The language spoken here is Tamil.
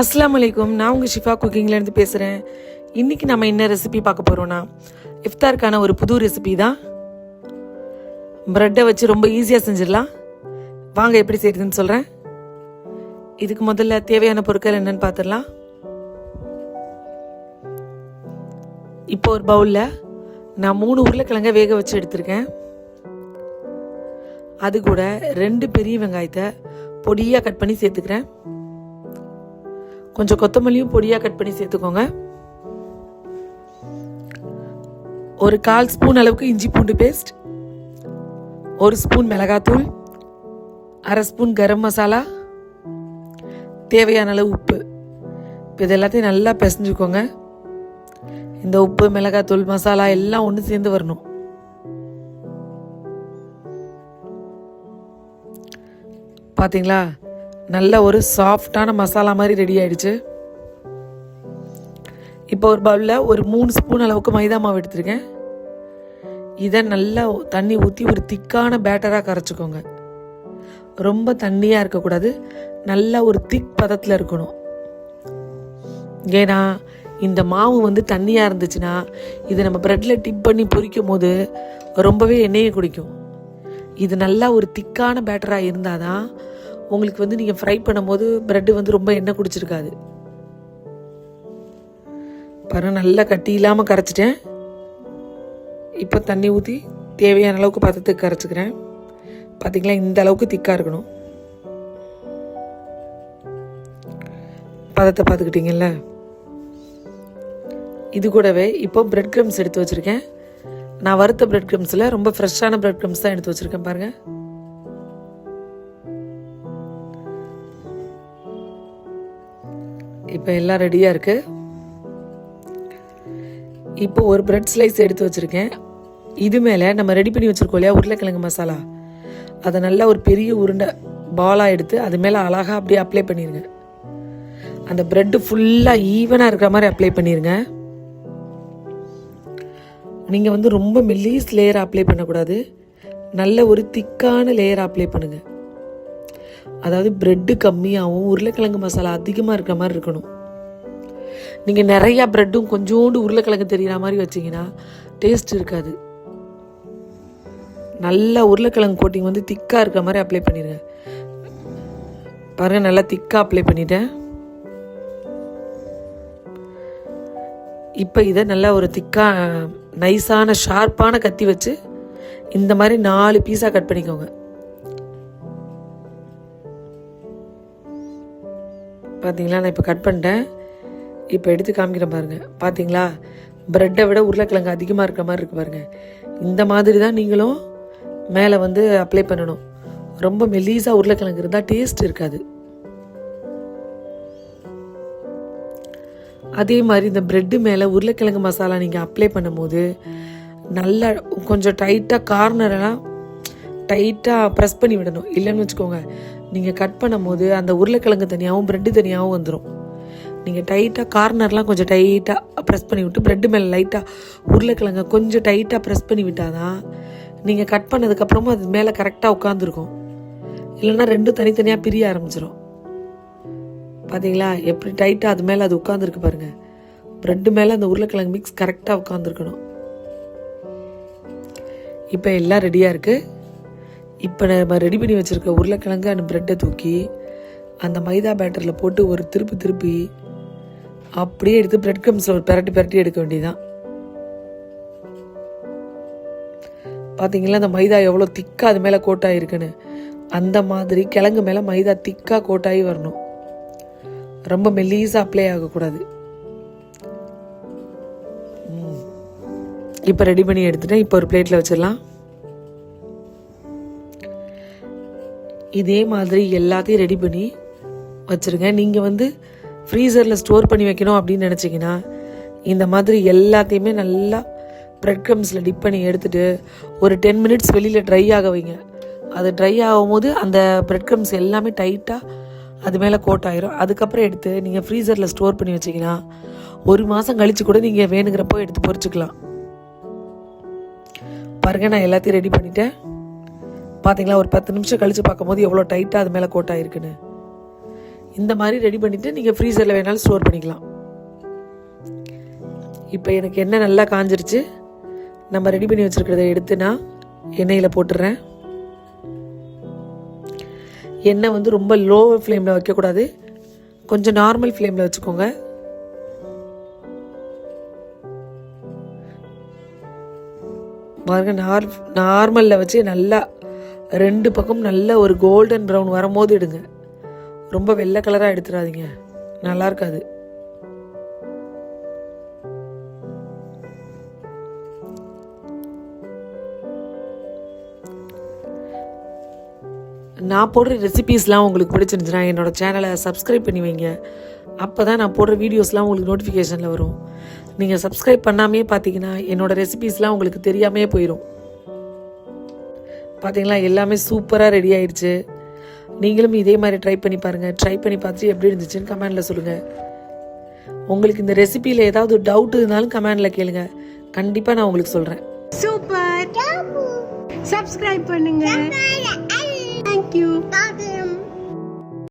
அஸ்ஸலாமு அலைக்கும். நான் உங்கள் ஷிஃபா குக்கிங்லேருந்து பேசுகிறேன். இன்றைக்கி நம்ம என்ன ரெசிபி பார்க்க போகிறோன்னா, இஃப்தாருக்கான ஒரு புது ரெசிபி தான். ப்ரெட்டை வச்சு ரொம்ப ஈஸியாக செஞ்சிடலாம். வாங்க எப்படி செய்யுதுன்னு சொல்கிறேன். இதுக்கு முதல்ல தேவையான பொருட்கள் என்னென்னு பார்த்துடலாம். இப்போ ஒரு பவுலில் நான் 3 உருளைக்கிழங்கை வேக வச்சு எடுத்திருக்கேன். அது கூட 2 பெரிய வெங்காயத்தை பொடியாக கட் பண்ணி சேர்த்துக்கிறேன். கொஞ்சம் கொத்தமல்லியும் பொடியாக கட் பண்ணி சேர்த்துக்கோங்க. ஒரு 1/4 ஸ்பூன் அளவுக்கு இஞ்சி பூண்டு பேஸ்ட், 1 ஸ்பூன் மிளகாத்தூள், 1/2 ஸ்பூன் கரம் மசாலா, தேவையான அளவு உப்பு. இப்போ இது எல்லாத்தையும் நல்லா பிசைஞ்சுக்கோங்க. இந்த உப்பு, மிளகாத்தூள், மசாலா எல்லாம் ஒன்று சேர்ந்து வரணும். பார்த்தீங்களா, நல்ல ஒரு சாஃப்டான மசாலா மாதிரி ரெடி ஆயிடுச்சு. இப்போ ஒரு பவுலில் ஒரு 3 ஸ்பூன் அளவுக்கு மைதா மாவு எடுத்துருக்கேன். இதை நல்லா தண்ணி ஊற்றி ஒரு திக்கான பேட்டராக கரைச்சிக்கோங்க. ரொம்ப தண்ணியாக இருக்கக்கூடாது, நல்ல ஒரு திக் பதத்தில் இருக்கணும். ஏன்னா இந்த மாவு தண்ணியாக இருந்துச்சுன்னா இதை நம்ம ப்ரெட்டில் டிப் பண்ணி பொரிக்கும் போது ரொம்பவே எண்ணெயை குடிக்கும். இது நல்லா ஒரு திக்கான பேட்டராக இருந்தால் தான் உங்களுக்கு நீங்கள் ஃப்ரை பண்ணும்போது ப்ரெட்டு ரொம்ப எண்ணெய் குடிச்சிருக்காது. பாருங்க, நல்லா கட்டி இல்லாமல் கரைச்சிட்டேன். இப்போ தண்ணி ஊற்றி தேவையான அளவுக்கு பதத்துக்கு கரைச்சிக்கிறேன். பார்த்தீங்களா, இந்த அளவுக்கு திக்காக இருக்கணும். பதத்தை பார்த்துக்கிட்டீங்கல்ல. இது கூடவே இப்போ பிரெட் க்ரம்ஸ் எடுத்து வச்சுருக்கேன். நான் வறுத்த பிரெட் க்ரம்ஸில் ரொம்ப ஃப்ரெஷ்ஷான பிரெட் க்ரம்ஸ் தான் எடுத்து வச்சுருக்கேன். பாருங்கள், இப்போ எல்லாம் ரெடியாக இருக்குது. இப்போ ஒரு பிரெட் ஸ்லைஸ் எடுத்து வச்சுருக்கேன். இது மேலே நம்ம ரெடி பண்ணி வச்சுருக்கோம் இல்லையா உருளைக்கிழங்கு மசாலா, அதை நல்லா ஒரு பெரிய உருண்டை பாலாக எடுத்து அது மேலே அழகாக அப்படியே அப்ளை பண்ணிடுங்க. அந்த ப்ரெட்டு ஃபுல்லாக ஈவனாக இருக்கிற மாதிரி அப்ளை பண்ணிடுங்க. நீங்கள் ரொம்ப மெல்லிஸ் லேயர் அப்ளை பண்ணக்கூடாது, நல்ல ஒரு திக்கான லேயர் அப்ளை பண்ணுங்கள். அதாவது ப்ரெட்டு கம்மியாகவும் உருளைக்கிழங்கு மசாலா அதிகமாக இருக்கிற மாதிரி இருக்கணும். நீங்கள் நிறையா ப்ரெட்டும் கொஞ்சோண்டு உருளைக்கிழங்கு தெரிகிற மாதிரி வச்சிங்கன்னா டேஸ்ட் இருக்காது. நல்லா உருளைக்கிழங்கு கோட்டிங் திக்காக இருக்கிற மாதிரி அப்ளை பண்ணிடுங்க. பாருங்கள், நல்லா திக்காக அப்ளை பண்ணிட்டேன். இப்போ இதை நல்லா ஒரு திக்காக நைஸான ஷார்ப்பான கத்தி வச்சு இந்த மாதிரி 4 பீஸாக கட் பண்ணிக்கோங்க. பார்த்தீங்களா, நான் இப்போ கட் பண்ணிட்டேன். இப்போ எடுத்து காமிக்கிறேன் பாருங்கள். பார்த்தீங்களா, ப்ரெட்டை விட உருளைக்கிழங்கு அதிகமாக இருக்கிற மாதிரி இருக்குது பாருங்கள். இந்த மாதிரி தான் நீங்களும் மேலே அப்ளை பண்ணணும். ரொம்ப மெல்லிஸாக உருளைக்கிழங்கு இருந்தால் டேஸ்ட் இருக்காது. அதே மாதிரி இந்த ப்ரெட்டு மேலே உருளைக்கிழங்கு மசாலா நீங்கள் அப்ளை பண்ணும்போது நல்லா கொஞ்சம் டைட்டாக கார்னரெல்லாம் டைட்டாக ப்ரெஸ் பண்ணி விடணும். இல்லைன்னு வச்சுக்கோங்க, நீங்கள் கட் பண்ணும் போது அந்த உருளைக்கிழங்கு தனியாகவும் ப்ரெட்டு தனியாகவும் வந்துடும். நீங்கள் டைட்டாக கார்னர்லாம் கொஞ்சம் டைட்டாக ப்ரெஸ் பண்ணி விட்டு ப்ரெட்டு மேலே லைட்டாக உருளைக்கிழங்கை கொஞ்சம் டைட்டாக ப்ரெஸ் பண்ணி விட்டால் தான் நீங்கள் கட் பண்ணதுக்கப்புறமும் அது மேலே கரெக்டாக உட்காந்துருக்கும். இல்லைன்னா 2 தனித்தனியாக பிரிய ஆரம்பிச்சிடும். பார்த்தீங்களா, எப்படி டைட்டாக அது மேலே அது உட்காந்துருக்கு பாருங்கள். ப்ரெட்டு மேலே அந்த உருளைக்கிழங்கு மிக்ஸ் கரெக்டாக உட்காந்துருக்கணும். இப்போ எல்லாம் ரெடியாக இருக்குது. இப்போ நம்ம ரெடி பண்ணி வச்சுருக்க உருளைக்கிழங்கு அந்த ப்ரெட்டை தூக்கி அந்த மைதா பேட்டரில் போட்டு ஒரு திருப்பி அப்படியே எடுத்து பிரெட் க்ரம்ஸில் ஒரு பெரட்டி எடுக்க வேண்டியதுதான். பார்த்தீங்களா, அந்த மைதா எவ்வளோ திக்காக அது மேலே கோட்டாயிருக்குன்னு. அந்த மாதிரி கிழங்கு மேலே மைதா திக்காக கோட்டாகி வரணும். ரொம்ப மெல்லீஸாக அப்ளை ஆகக்கூடாது. இப்போ ரெடி பண்ணி எடுத்துட்டேன். இப்போ ஒரு பிளேட்டில் வச்சிடலாம். இதே மாதிரி எல்லாத்தையும் ரெடி பண்ணி வச்சுருங்க. நீங்கள் ஃப்ரீசரில் ஸ்டோர் பண்ணி வைக்கணும் அப்படின்னு நினச்சிங்கன்னா இந்த மாதிரி எல்லாத்தையுமே நல்லா ப்ரெட் க்ரம்ஸில் டிப் பண்ணி எடுத்துகிட்டு ஒரு 10 மினிட்ஸ் வெளியில் ட்ரை ஆக வைங்க. அது ட்ரை ஆகும் போது அந்த ப்ரெட் க்ரம்ஸ் எல்லாமே டைட்டாக அது மேலே கோட் ஆயிரும். அதுக்கப்புறம் எடுத்து நீங்கள் ஃப்ரீசரில் ஸ்டோர் பண்ணி வச்சிங்கன்னா 1 மாதம் கழித்து கூட நீங்கள் வேணுங்கிறப்போ எடுத்து பொரிச்சுக்கலாம். பாருங்கள், நான் எல்லாத்தையும் ரெடி பண்ணிட்டேன். பார்த்தீங்களா, ஒரு 10 நிமிஷம் கழித்து பார்க்கும்போது எவ்வளோ டைட்டாக அது மேலே கோட் ஆகிருக்குன்னு. இந்த மாதிரி ரெடி பண்ணிவிட்டு நீங்கள் ஃப்ரீசரில் வேணாலும் ஸ்டோர் பண்ணிக்கலாம். இப்போ எனக்கு எண்ணெய் நல்லா காஞ்சிருச்சு. நம்ம ரெடி பண்ணி வச்சுருக்கிறத எடுத்து நான் எண்ணெயில் போட்டுடுறேன். எண்ணெய் வந்து ரொம்ப லோ ஃப்ளேமில் வைக்கக்கூடாது, கொஞ்சம் நார்மல் ஃப்ளேமில் வச்சுக்கோங்க. பாருங்க, நார்மலில் வச்சு நல்லா 2 பக்கம் நல்ல ஒரு கோல்டன் ப்ரௌன் வரும்போது எடுங்க. ரொம்ப வெள்ளை கலராக எடுத்துடாதீங்க, நல்லா இருக்காது. நான் போடுற ரெசிபீஸ்லாம் உங்களுக்கு பிடிச்சிருந்துச்சுன்னா என்னோடய சேனலை சப்ஸ்கிரைப் பண்ணி வைங்க. அப்போ தான் நான் போடுற வீடியோஸ்லாம் உங்களுக்கு நோட்டிஃபிகேஷனில் வரும். நீங்கள் சப்ஸ்கிரைப் பண்ணாமே பார்த்தீங்கன்னா என்னோடய ரெசிபீஸ்லாம் உங்களுக்கு தெரியாமே போயிடும். பார்த்தீங்களா, எல்லாமே சூப்பராக ரெடி ஆயிடுச்சு. நீங்களும் இதே மாதிரி ட்ரை பண்ணி பாருங்கள். ட்ரை பண்ணி பார்த்துட்டு எப்படி இருந்துச்சுன்னு கமெண்டில் சொல்லுங்கள். உங்களுக்கு இந்த ரெசிபியில் ஏதாவது டவுட் இருந்தாலும் கமெண்டில் கேளுங்க, கண்டிப்பாக நான் உங்களுக்கு சொல்கிறேன். சூப்பர், சப்ஸ்கிரைப் பண்ணுங்க. Thank you.